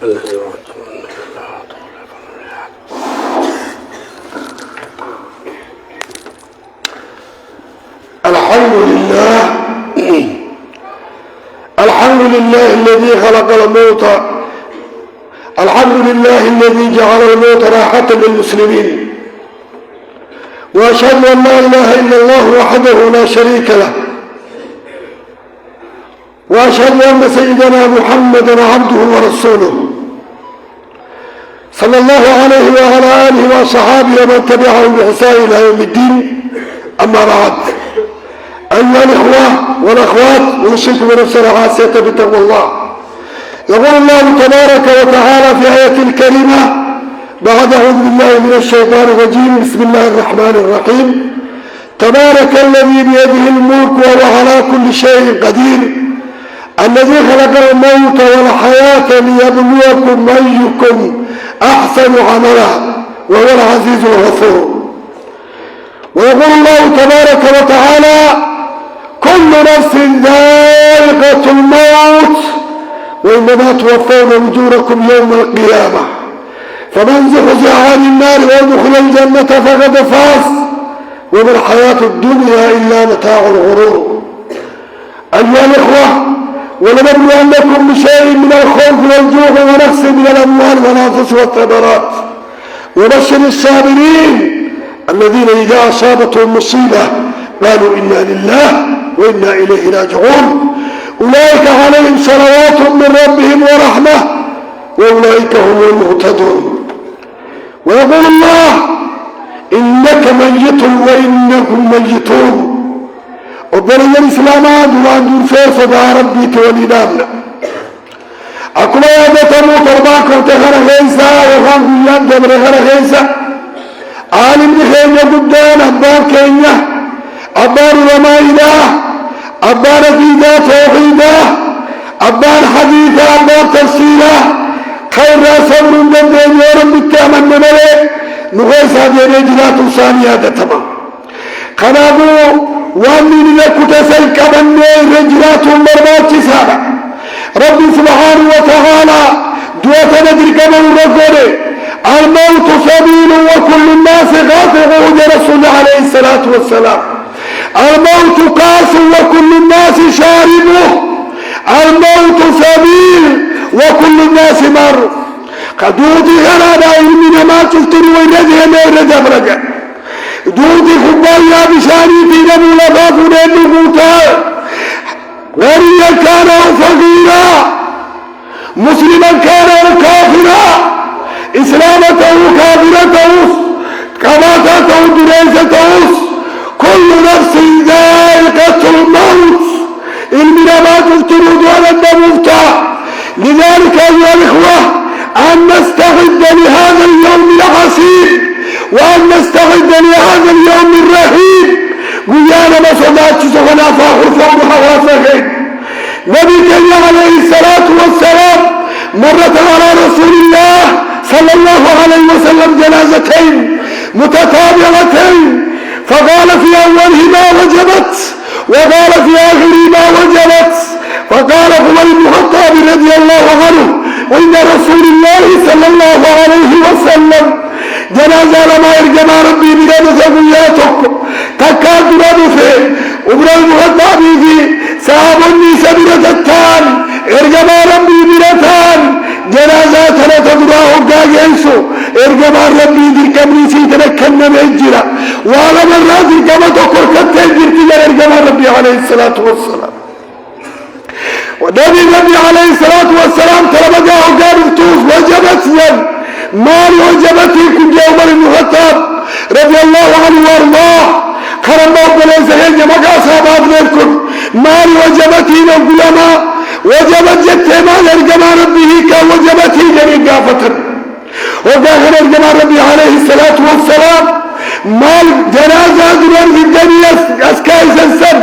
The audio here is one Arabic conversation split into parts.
الحمد لله الذي خلق الموت. الحمد لله الذي جعل الموت راحة للمسلمين، وأشهد أن لا إله إلا الله وحده لا شريك له، وأشهد أن سيدنا محمدا عبده ورسوله صلى الله عليه وعلى آله وصحابه ومن تبعهم بإحسان إلى يوم الدين. أما بعد، أيها الإخوة والأخوات، أوصيكم ونفسي عاسية بتقوى الله. يقول الله تبارك وتعالى في آية الكريمة بعد أعوذ بالله من الشيطان الرجيم: بسم الله الرحمن الرحيم. تبارك الذي بيده الملك وهو على كل شيء قدير، الذي خلق الموت والحياة ليبلوكم أيكم أحسن عملا وهو العزيز الغفور. ويقول الله تبارك وتعالى: كل نفس ذائقة الموت وإنما توفون أجوركم يوم القيامة، فمن زحزح عن النار وادخل الجنة فقد فاز، وما الحياة الدنيا إلا متاع الغرور. أيها الإخوة، ولنبلونكم بشيء من الخوف والجوع ونقص من الأموال والأنفس والثمرات، وبشر الصابرين الذين إذا أصابتهم مصيبة قالوا إنا لله وإنا إليه راجعون، أولئك عليهم صلوات من ربهم ورحمة وأولئك هم المهتدون. ويقول الله: إنك ميت وإنكم ميتون. وبرز الإسلامات وأن تنفيس دار ربي تولي نامنا أكما يادة موترباكم تغير غيسا وغان قيان دمر غير غيسا عالم لخيني قدان أبار كينيا أبار رمائنا أبار فيدا توحيدا أبار حديثا أبار تفسيرا خير صبر من دين يورم بالتامن نمالي نغيسا دين جلات ثانية تمام خنابو وأني لكتسل كبني رجلات مرمات سابع. ربي سبحانه وتعالى دوتنا دركبه رجله: الموت سبيل وكل الناس غافقه. رسول عليه الصلاة والسلام: الموت كاس وكل الناس شاربه، الموت سبيل وكل الناس مر. قدودي غرادا من ما تفتري ويرده ميرده برقه دودي خبايا بشاني في نبو لغافون النبوتا، غنيا كان أو فقيرا، مسلما كان أو كافرا، إسلامته كافرته كماتته دريسته، كل نفس ذائقة الموت. المنامات تفتروا دون النبوتا. لذلك أيها الإخوة، أن نستعد لهذا اليوم العسير، وأن نستعد لهذا اليوم الرهيب. ويانا ما صدقت سخنا فاخر فوق حواسك. نبي عليه الصلاة والسلام مرت على رسول الله صلى الله عليه وسلم جنازتين متتابعتين، فقال في أولهما وجبت، وقال في آخرهما وجبت. فقال عمر بن الخطاب رضي الله عنه: وإن رسول الله صلى الله عليه وسلم جنازة لما يرجع ربي بلاد سبياتك تكاد ربفه وبرد مغطابي في سابني سبيرة التان ارجع ربي بلتان جنازات لا تدراه قاقينسو ارجع ربي ذي كمريسي تنكنا بإجرة وعلى مرات القمة وكركت تنجرتي ارجع ربي عليه الصلاة والسلام. ونبي عليه الصلاة والسلام تربجاه قال توس وجبت يد مال وجبتي كنت عمر بن الخطاب رضي الله عنه وارضاه خرم بليس هي مقاصة بابنكم مال وجبتي للقلماء وجبت جتما يرجم ربه كوجبتي جميع قافة. وقال يرجم ربي عليه الصلاة والسلام: مال جنازة دون في الدنيا أسكاي سنسل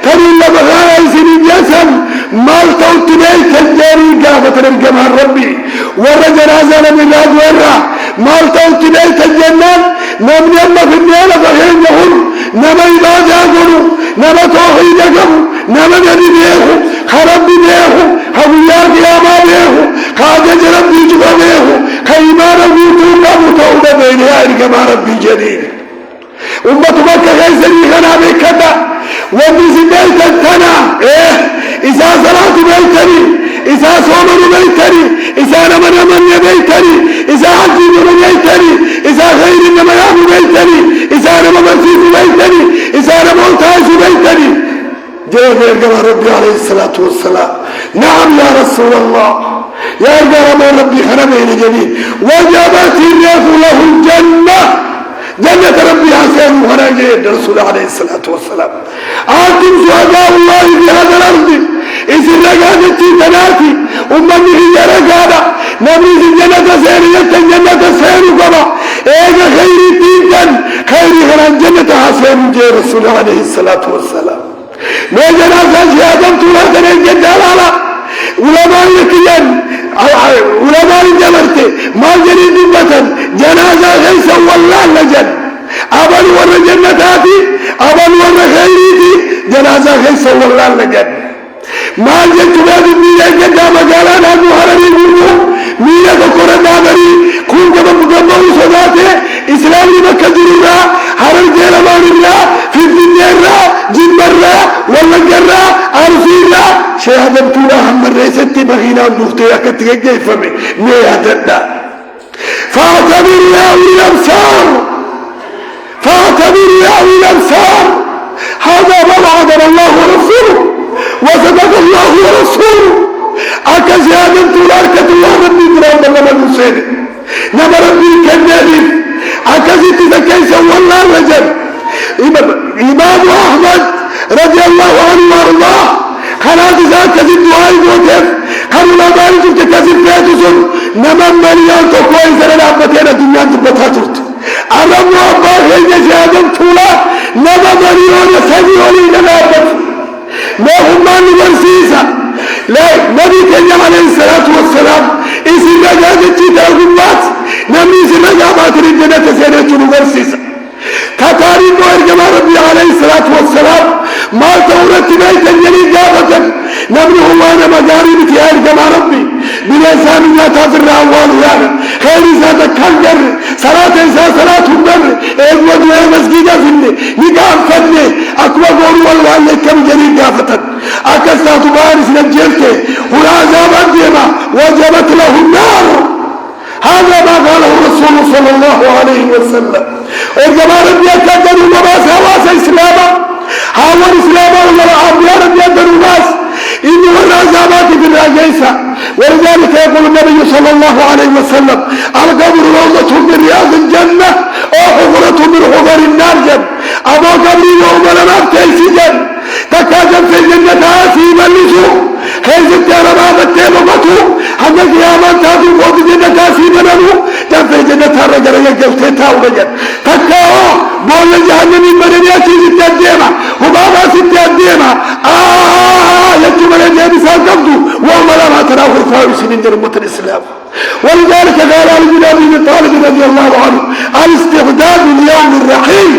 قليل لبغايا سنين يسم مال توتنيت الجاري قافة يرجم ربي ورى جنازة من الله ورى مال توتنيت الجنة نمن يما في النيلة فهين يهون نما إبادة قلوا نما توحيد قلوا نما نبي بيهو خرب بيهو هوليا قياما بيهو خاجة ربي جبنيه خيما ربيتو كمتو بيني أرقما ربي جديد أمة مكة غيزني غنا بكتا ومزي بيتا تنا إذا صلاة بيتني إذا صومر بيتني إذا نمن بيتني إذا حج بيتني إذا غير النميان بيتني إذا نمى مرسيس بيتني إذا نمى التاج بيتني جاء يرقى ربي عليه الصلاة والسلام نعم يا رسول الله يا رب ربي خرمين جميل وجبت الرياض له الجنة جنة ربي حسين وخراجه الرسول عليه الصلاة والسلام أنتم شهداء الله في هذا الأرض إذ رقادة تناتي أمني هي رقادة نبي جنة سيرية جنة سير قبا إيجا خير تيجا خير خران جنة حسين جي رسول عليه الصلاة والسلام ما جنازة شهادة تولادنا الجدالة علماء يكيان علماء جبرتي ما جريد بطن جنازة غيسا والله لجن أبن ور جنتاتي أبن ور خيريتي جنازة غيسا والله لجن ما جنت بعد ميلا جدا مقالانا مهرني بلو ميلا كورا دابري كون جبا مقبو صداته إسلامي مكة جرورا هرر جيلا مانيلا في الدنيا جنبرا والله جرا أرسيلا شهادة طولا هم الرئيسة بغينا ونختي أكتك جيفمي ميادنا فاعتبر يا أولي الأبصار فاعتبر يا أولي الأبصار هذا ما وعدنا الله ورسوله وصدق الله ورسوله أكا شهادة طولا أركت الله ربي درام الله المسيد نما ربي كنالي أكا ستة كيسا والله رجل إمام أحمد رضي الله عنه وارضاه خلاص إذا كذب دعاء موتف خلونا بارجو كذب فاتسون نمام مليون تقوى إذا لعبتين الدنيا تبتاترت أرم وأبار هي شهادة طولا نمام مليون سبيوني لنعبت ما هم من ورسيسا لا نبي كان عليه الصلاة والسلام إذن رجعت تتاقمات نمي إذن رجعت رجنة سنة ورسيسا كتاريخ وإرجما ربي عليه الصلاة والسلام ما تورت بيت الجليل جابة نبنه وانا مجاري بتيا إرجما ربي بلسان لا تفر أول يعني خير إذا كنجر صلاة إذا صلاة النبي إبوة دوية مسجدة فيني نقام فني أكوى قولوا والله اللي كم جليل جابة أكسات بارس نجلته هنا زابت ديما وجبت له النار هذا ما قاله الرسول صلى الله عليه وسلم إرجما ربي أكدروا وما سواس إسلاما هاو الإسلام ولا عبيان بيدر الناس إنه الرازامات في الراجيسة ولذلك يقول النبي صلى الله عليه وسلم القبر روضة من رياض الجنة أو حفرة من حفر النار جن أبو قبر يوم لما بتيسي جن تكاجم في الجنة آسي ملسو خيز التارما بتيممتو حتى قيامان تاتو فوق الجنة آسي منلو تنفي الجنة الرجل يقل تيتاو رجل تكاو بول الجهنم من مرنياتي ستة ديما وبابا ستة ديما يجب أن يجب ساقبتو وما لما تناوه الفاوسين من جرمة الإسلام ولذلك قال علي بن أبي طالب رضي الله عنه الاستعداد ليوم الرحيل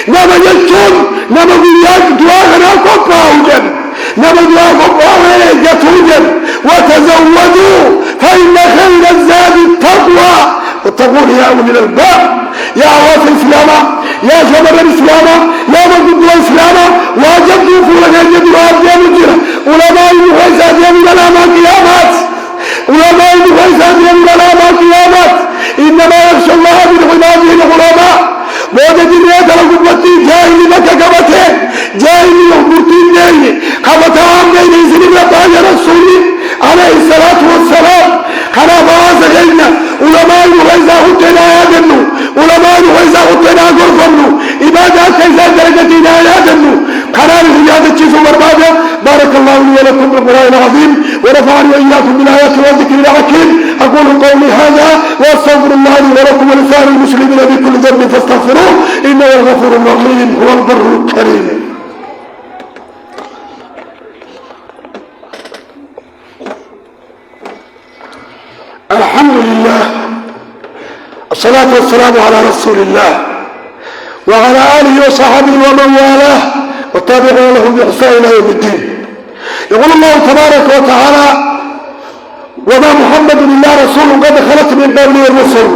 نما يجتون نما بياك دواغنا كفا وجن نما دواغ كفا يجتوجن وتزودوا فإن خير الزاد التقوى واتقون يا أولي الألباب يا عواف الإسلام يا شباب الإسلام يا مجد الإسلام واجبتوا فوق الجد وابدين الجرة علماء المخيصات يمين الأمام قيامات علماء المخيصات يمين الأمام قيامات إنما يخشى الله من عباده العلماء موجد الرياض لقبتي جاهل مكة قبته جاهل يخبرتين نيني قبتهم نيني سنين رباني رسولي عليه الصلاة والسلام خنا فواز غيرنا علماء المخيصات هتنا يادنو علماء المخيصات هتنا غرفنو إبادات كيسان درجتنا يادنو خنا لحجادة جيسو مربادة بارك الله لي ولكم بالقرآن العظيم ونفعني وإياكم بالآيات والذكر الحكيم أقول قولي هذا وأستغفر الله لي ولكم ولسائر المسلمين بكل ذنب فاستغفروه إنه الغفور الرحيم هو البر الكريم. الحمد لله الصلاة والسلام على رسول الله وعلى آله وصحبه ومن والاه والتابعين له بإحسان إلى يوم الدين. يقول الله تبارك وتعالى وما محمد إلا رسول قد خلت من قبله الرسل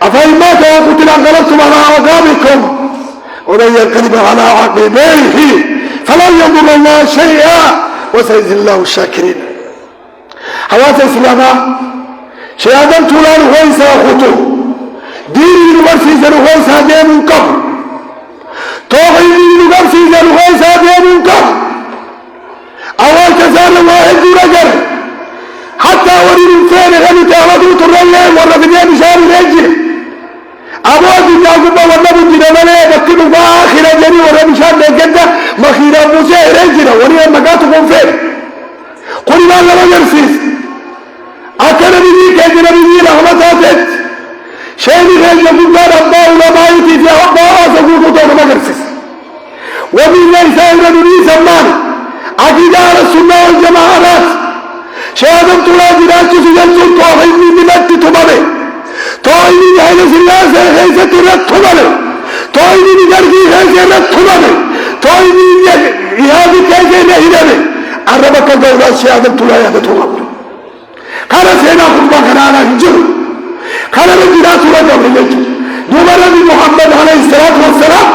أفإن مات أو قتل انقلبتم على أعقابكم ومن ينقلب على عقبيه فلن يضر الله شيئا وسيجزي الله الشاكرين. حواسي إسلاما شهادة تولان ويسا أخوته دين الورسيسة ويسا دين من قبل توحيد الورسيسة ويسا دين من قبل أول تزال واحد رجل حتى ورين الفين غني تعرضوا ترلين والرفدين مشان رجل أبوات الجاقبة والنبو جنبالي بكتبوا فآخر جري ورمشان لجدة مخيرا موسى رجل ورين مقاتكم فين قل ما لما يرسيس أكنا بذي كيدنا بذي رحمتاتت شيني غير يقول دار الله لما يتي في الله سقوط دور ما يرسيس وبالله سائر نريد سمان عقيدة على السنة والجماعات شهادة الله جنات سجلت توحيد من مدت تمامي توحيد هيدا سلاسة خيسة رد تمامي توحيد جرقي خيسة رد تمامي توحيد إهادي خيسة نهيدامي عربك الدولة شهادة الله يهدى تمامي قال سينا خطبا كنانا هنجر قال رجلات رجل هنجر دوما نبي محمد عليه الصلاة والسلام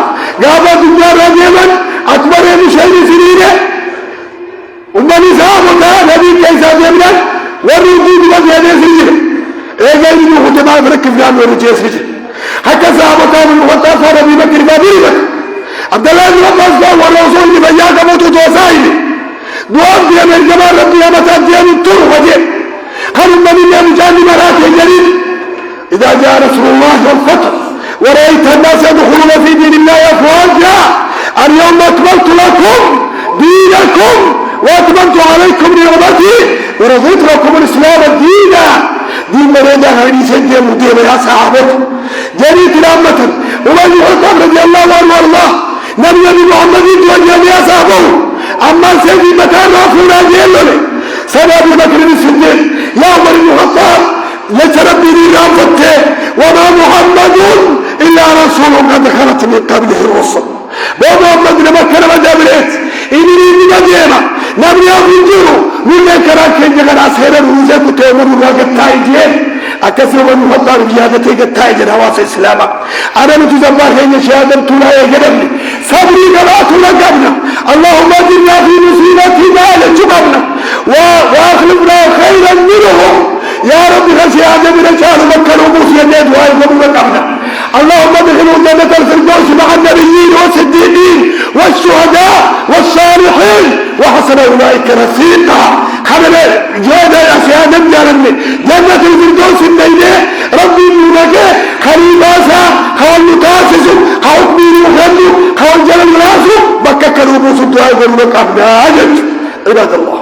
قابا دنيا رجيما أكبر مشاهد سنينه ومن إسحابك نبي كيسا جمنا والرجل بمجهد سجن غير خطبا فركب لان ورجي سجن حتى صحابك من الخطاب نبي بكر بابيرك عبد الله بن عباس والرسول بياك موتو توسائل دوام دي من جمال ربي أمتان دي من طرق وجه قالوا من الله بجانب مراته جليل إذا جاء رسول الله والفتح ورأيت الناس يدخلون في دين الله أفواجا اليوم أكملت لكم دينكم وأتممت عليكم نعمتي ورضيت لكم الإسلام دينا دين مريدا غيري سيدي مدينة يا صحابته جريت لأمة ومن يحطم رضي الله عنه والله نبي محمد وجه يا صحابه أما سيدي مكان رافونا جيلوني سنة أبي بكر الصديق يا عمر بن الخطاب لتربني رافته وما محمد إلا رسول قد خلت من قبله الرسل ومحمد لما كان مدابريت إني مدينة نبي أفنجره من كراك يجعل أسهر الرزاق وتأمر الواقع تايجين أكثر من الخطاب بيادتك التايجين هواس إسلاما أنا متزبار هين شهادة طولا يجرمني صبري قرأت لقبنا اللهم أجرنا في مصيبتنا لجبنا وأخلفنا خيرا منهم يا رب خشي آدم رجال مكة وموسى النيد وأيضا لقبنا اللهم ادخلوا جنة الفردوس مع النبيين والصديقين والشهداء والصالحين وحسن أولئك رفيقا خلنا جانا يا سيادة جارني جنة الفردوس النيدة ربي منك خليفاسا خوال متاسس خوال ميرو خلو خوال جلال راسو مكة كروبوس الدعاء ذنبك أبناء عباد الله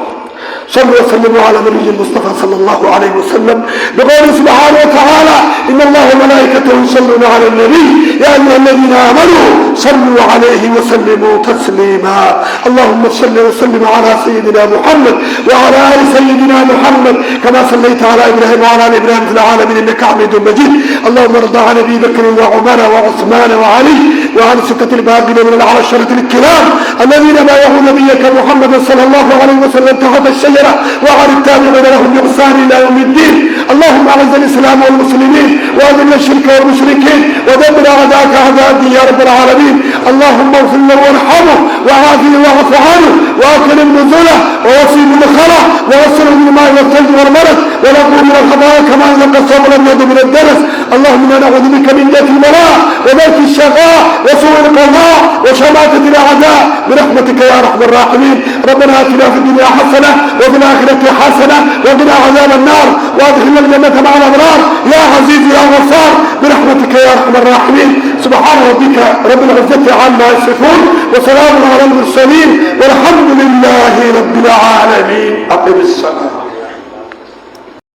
صلوا وسلموا على نبي المصطفى صلى الله عليه وسلم بقول سبحانه وتعالى إن الله وملائكته يصلون على النبي يا أيها الذين آمنوا صلوا عليه وسلموا تسليما اللهم صل وسلم على سيدنا محمد وعلى آل سيدنا محمد كما صليت على إبراهيم وعلى آل إبراهيم في العالمين إنك حميد مجيد اللهم ارض عن أبي بكر وعمر وعثمان وعلي وعن ستة الباقين من العشرة الكرام الذين بايعوا نبيك محمد صلى الله عليه وسلم تحت الشجرة وعن التابعين لهم بإحسان إلى يوم الدين اللهم أعز الإسلام والمسلمين وأذل الشرك والمشركين ودمر أعداءك أعداء الدين يا رب العالمين اللهم اغفر له وارحمه وعافيه واعف عنه وأكرم نزله ووصي بالخلع ووصله بالماء والثلج والبرد ونقول من الخطايا كما ينقى الثوب الأبيض من الدنس اللهم إنا نعوذ بك من جهة المناع وبيت الشقاء وسوء القضاء وشماتة الأعداء برحمتك يا أرحم الراحمين ربنا آتنا في الدنيا حسنة وفي الآخرة حسنة وقنا عذاب النار وادخلنا الجنة مع الأبرار يا عزيز يا غفار برحمتك يا أرحم الراحمين سبحان ربك رب العزة عما يصفون وسلام على المرسلين والحمد لله رب العالمين أقم الصلاة.